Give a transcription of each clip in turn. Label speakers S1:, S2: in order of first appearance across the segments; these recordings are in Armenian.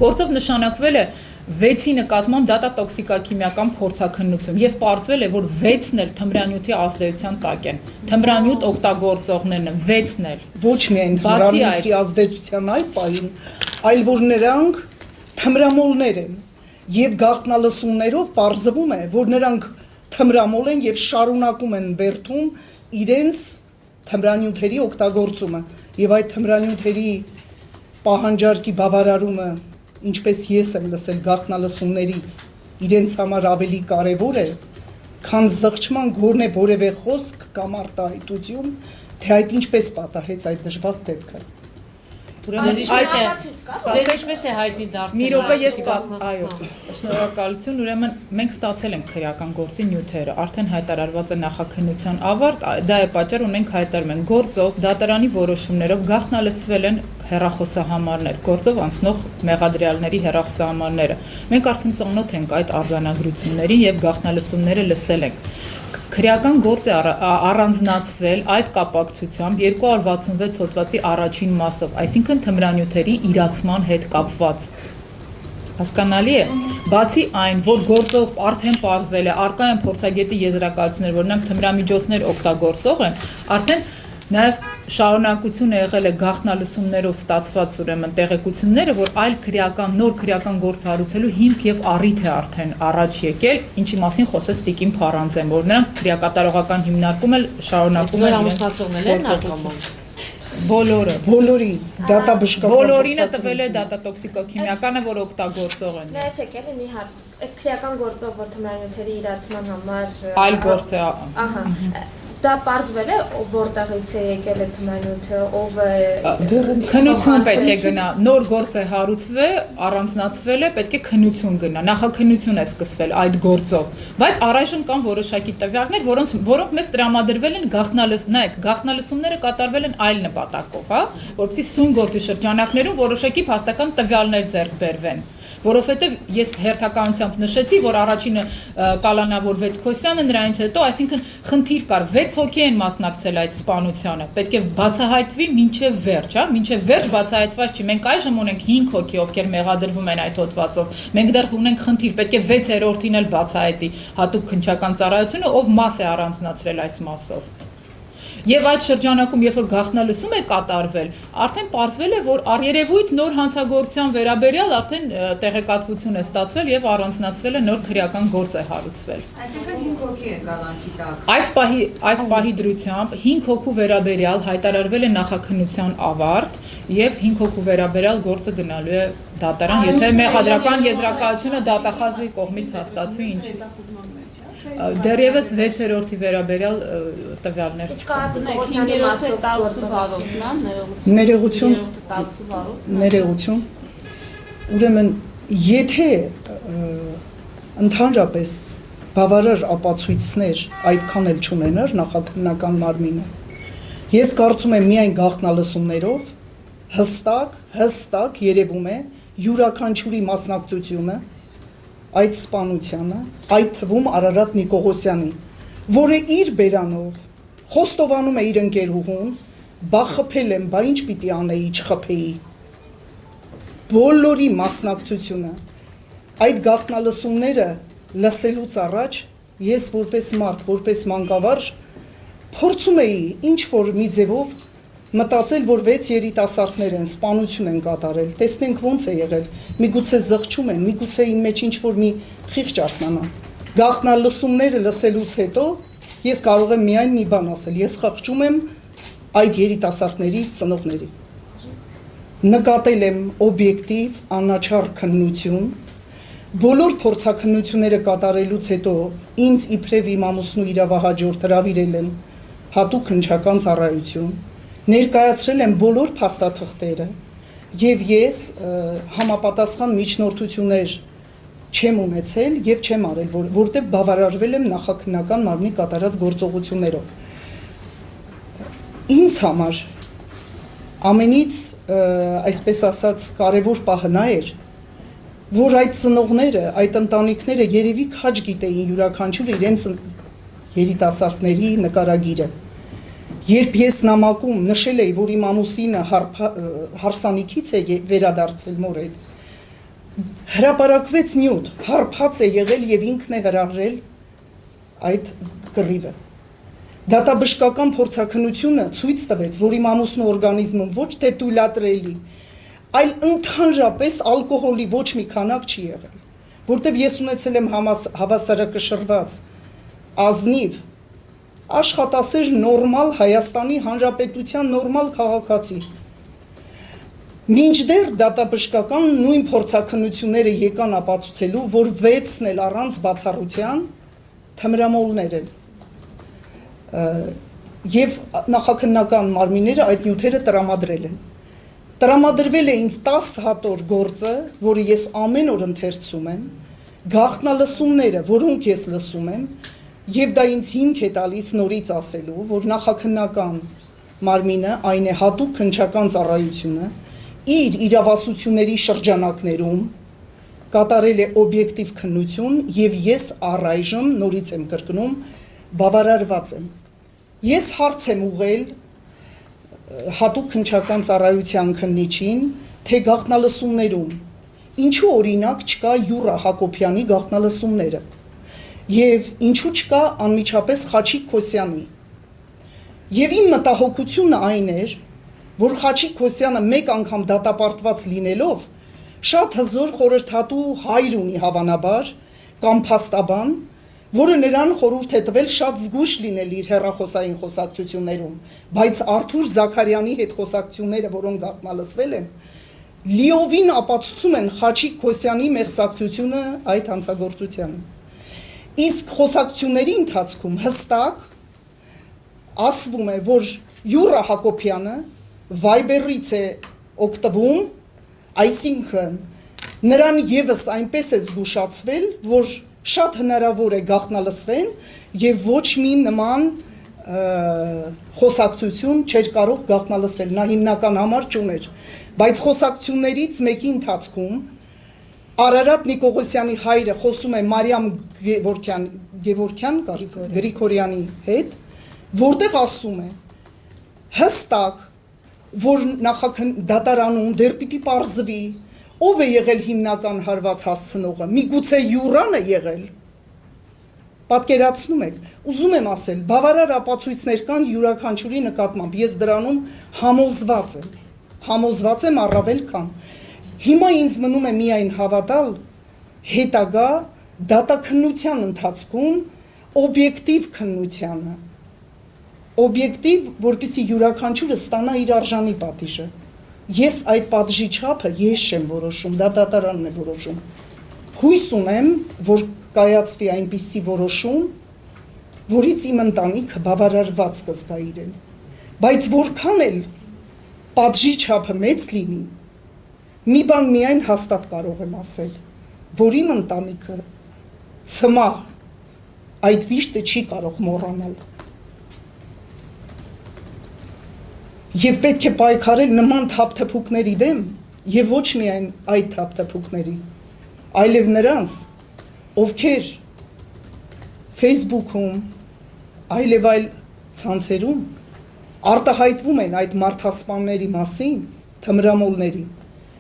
S1: Գործով նշանակվել է 6-ի նկատմամբ դատատոքսիկաքիմիական փորձաքննություն եւ պարզվել է, որ 6-ն էլ թմրանյութի ազդեցության տակ են։ Թմրանյութ օգտագործողներն են 6-ն էլ։
S2: Ոչ միայն թմրանյութի ազդեցության այդ պահին, այլ որ նրանք թմրամոլներ են եւ գաղտնալսումներով պարզվում է, որ նրանք թմրամոլ են եւ շարունակում են բերդում իրենց թմրանյութերի օգտագործումը եւ այդ թմրանյութերի պահանջարկի բավարարումը, ինչպես ես եմ լսել գաղտնալսումներից, իրենց համար ավելի կարևոր է, քան զղջման գորնե որևէ խոսք կամ արտահայտություն, թե այդ ինչպես պատահեց այդ դժվար դեպքը։
S3: Ձեզ ինչպես է հայտնի դարձել։
S1: Մի րոպե ես այո, շնորհակալություն, ուրեմն մենք ստացել ենք քրեական գործի նյութերը, արդեն հայտարարված է նախաքննության ավարտ, դա է պատճառը ունենք հայտարարում են գործով դատարանի որոշումներով գաղտնալսվել են հեռախոսահամարներ, գործով անցնող մեղադրյալների հեռախոսահամարները։ Մենք արդեն ծանոթ ենք այդ արձանագրություններին եւ գաղտնալսումները լսել ենք։ Քրեական գործ է առանձնացվել այդ կապակցությամբ 266 հոդվածի առաջին մասով, այսինքն թմրանյութերի իրացման հետ կապված։ Հասկանալի է, բացի այն, որ գործով արդեն պարզվել է, առկա են փորձագետի եզրակացություններ, որ նրանք թմրամիջոցներ օգտագործող են, արդեն նաև շարունակություն է եղել է գաղտնալսումներով ստացված ուրեմն տեղեկությունները, որ այլ նոր քրեական գործ հարուցելու հիմք եւ առիթ է արդեն առաջ եկել, ինչի մասին խոսեց Տիկին Փարանձեն, որ նրանք քրեակատարողական հիմնարկում էլ շարունակում են
S3: ամուսնացողներ են արտամոլ։
S1: Բոլորի
S2: դատաբժշկական
S1: բոլորինը տվել է դատատոքսիկոքիմիականը, որ օգտագործող են։
S4: Նայեցեք, եկել մի հարց։ Քրեական գործով որ թմրանյութերի իրացման համար
S1: այլ գործ է։
S4: Ահա։ Դա պարզվել է որտեղից է եկել է թմրանյութը, ով է
S1: քննություն պետք է գնա, նոր գործ է հարուցվել, առանձնացվել է, պետք է քննություն գնա, նախաքննություն է սկսվել այդ գործով, բայց առայժմ կան որոշակի տվյալներ, որոնք մեզ տրամադրվել են գաղտնալսումները կատարվել են այլ նպատակով, հա, որպեսզի սույն գործի շրջանակներում որոշակի փաստական տվյալներ ձեռք բերվեն։ Որովհետև ես հերթականությամբ նշեցի, որ առաջինը կալանավորվեց Քոսյանը, նրանից հետո, այսինքն խնդիր կար, 6 հոգի են մասնակցել այդ սպանությանը, պետք է բացահայտվի մինչև վերջ, հա, մինչև վերջ բացահայտված չի, մենք այժմ ունենք 5 հոգի, ովքեր մեղադրվում են այդ հոդվածով, մենք դեռ ունենք խնդիր, պետք է 6-րդին էլ բացահայտի հատուկ քննչական ծառայությունը, ով մաս է առանձնացրել այս մասով։ Եվ այդ շրջանակում, երբ որ գաղտնալսում է կատարվել, արդեն պարզվել է, որ առերևույթ նոր հանցագործության վերաբերյալ արդեն տեղեկատվություն է ստացվել եւ առանձնացվել է նոր քրեական գործ է հարուցվել։
S5: Այսինքն 5 հոգի է կալանքի տակ։
S1: Այս պահի դրությամբ 5 հոգու վերաբերյալ հայտարարվել է նախաքննության ավարտ եւ 5 հոգու վերաբերյալ գործը գնալու է դատարան, եթե մեղադրական եզրակացությունը դատախազի կողմից հաստատվի, ինչ դեռևս 6-րդի վերաբերյալ տվյալներ։
S4: Իսկ Արտիկոսյանի մասով
S2: ներողություն։ Ուրեմն, եթե ընդհանրապես բավարար ապացույցներ այդքան էլ չունենար նախաքննական մարմինը, ես կարծում եմ միայն գաղտնալսումներով հստակ երևում է յուրաքանչյուրի մասնակցությունը այդ սպանությանը, այդ թվում Արարատ Նիկողոսյանի, որը իր բերանով խոստովանում է իր ընկերուհուն, բա խփել եմ, բա ինչ պիտի անեի, չխփեի։ Բոլորի մասնակցությունը, այդ գաղտնալսումները լսելուց առաջ, ես որպես մարդ, որպես մանկավարժ, փորձում էի ինչ որ մի ձևով մտածել, որ 6 երիտասարդներ են, սպանություն են կատարել, տեսնենք ոնց է եղել, միգուցե զղջում են, միգուցե իմ մեջ ինչ-որ մի խիղճ արթնանա։ Գաղտնալսումները լսելուց հետո ես կարող եմ միայն մի բան ասել, ես խղճում եմ այդ երիտասարդների ծնողների։ Նկատել եմ օբյեկտիվ, անաչառ քննություն, բոլոր փորձաքննությունները կատարելուց հետո ինձ իբրև իմ ամուսնու իրավահաջորդ հրավիրել են հատուկ քննչական ծառայություն, ներկայացրել եմ բոլոր փաստաթղթերը եւ ես համապատասխան միջնորդություններ չեմ ունեցել եւ չեմ արել, որտեղ բավարարվել եմ նախաքննական մարմնի կատարած գործողություններով։ Ինձ համար ամենից, այսպես ասած, կարևոր պահը նա էր, որ այդ ծնողները, այդ ընտանիքները երևի քաջ գիտեին յուրաքանչյուր իրենց երիտասարդների նկարագիրը։ Երբ ես նամակում նշել էի, որ իմ ամուսինը հարսանիքից է վերադարձել մոր հետ, հրապարակվեց նյութ, հարբած է եղել եւ ինքն է հրահրել այդ կռիվը։ Դատաբժշկական փորձաքննությունը ցույց տվեց, որ իմ ամուսնու օրգանիզմում ոչ թե թույլատրելի, այլ ընդհանրապես ալկոհոլի ոչ մի քանակ չի եղել, որտեվ ես ունեցել եմ հավասարակշռված ազնիվ աշխատասեր նորմալ Հայաստանի Հանրապետության նորմալ քաղաքացի։ Մինչդեռ դատաբժշկական նույն փորձաքննությունները եկան ապացուցելու, որ 6-ն էլ առանց բացառության թմրամոլներ են։ Եվ նախաքննական մարմինները այդ նյութերը տրամադրել են։ Տրամադրվել է ինձ 10 հատոր գործը, որը ես ամեն օր ընթերցում եմ, գաղտնալսումները, որոնք ես լսում եմ, եւ դա ինձ հիմք է տալիս նորից ասելու, որ նախաքննական մարմինը, այն է հատուկ քննչական ծառայությունը, իր իրավասությունների շրջանակներում կատարել է օբյեկտիվ քննություն եւ ես առայժմ նորից եմ կրկնում բավարարված եմ։ Ես հարց եմ ուղղել հատուկ քննչական ծառայության քննիչին, թե գաղտնալսումներում ինչու օրինակ չկա Յուրա Հակոբյանի գաղտնալսումները եւ ինչու չկա անմիջապես Խաչիկ Քոսյանի։ Եվ իմ մտահոգությունը այն էր, որ Խաչիկ Քոսյանը մեկ անգամ դատապարտված լինելով շատ հզոր խորհրդատու հայր ունի հավանաբար կամ փաստաբան, որը նրան խորհուրդ է տվել շատ զգույշ լինել իր հեռախոսային խոսակցություններում, բայց Արթուր Զաքարյանի հետ խոսակցությունները, որոնք գաղտնալսվել են, լիովին ապացուցում են Խաչիկ Քոսյանի մեղսակցությունը այդ հանցագործությանը։ Իսկ խոսակցությունների ընթացքում հստակ ասվում է, որ Յուրա Հակոբյանը Viber-ից է օգտվում, այսինքն նրան եւս այնպես է զգուշացվել, որ շատ հնարավոր է գաղտնալսվեն եւ ոչ մի նման խոսակցություն չէր կարող գաղտնալսվել, նա հիմնական համար չուներ, բայց խոսակցություններից մեկի ընթացքում Արարատ Նիկողոսյանի հայրը խոսում է Մարիամ Գրիգորյանի հետ, որտեղ ասում է հստակ, որ դատարանում դեռ պիտի պարզվի, ով է եղել հիմնական հարված հասցնողը, միգուցե Յուրան է եղել։ Պատկերացնում եք, ուզում եմ ասել, բավարար ապացույցներ կան յուրաքանչյուրի նկատմամբ, ես դրանում համոզված եմ առավել քան։ Հիմա ինձ մնում է միայն հավատալ հետագա դատաքննության ընթացքում օբյեկտիվ քննությանը, օբյեկտիվ, որպեսզի յուրաքանչյուրը ստանա իր արժանի պատիժը։ Ես այդ պատժի չափը ես չեմ որոշում, դա դատարանն է որոշում։ Հույս ունեմ, որ կայացվի այնպիսի որոշում, որից իմ ընտանիքը բավարարված կզգա իրեն։ Բայց որքան էլ պատժի չափը մեծ լինի, մի բան միայն հաստատ կարող եմ ասել, որ իմ ընտանիքը ցմահ այդ վիշտը չի կարող մոռանալ։ Եվ պետք է պայքարել նման թափթփուկների դեմ, եւ ոչ միայն այդ թափթփուկների, այլև նրանց, ովքեր Facebook-ում, այլև այլ ցանցերում արտահայտվում են այդ մարդասպանների մասին, թմրամոլների,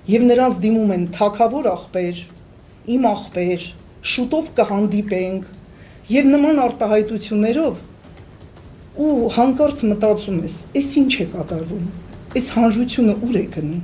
S2: եւ նրանց դիմում են թագավոր աղբեր, իմ աղբեր, շուտով կհանդիպենք եւ նման արտահայտություններով ու հանկարծ մտածում ես, էս ինչ է կատարվում, էս հանրությունը ուր է գնում։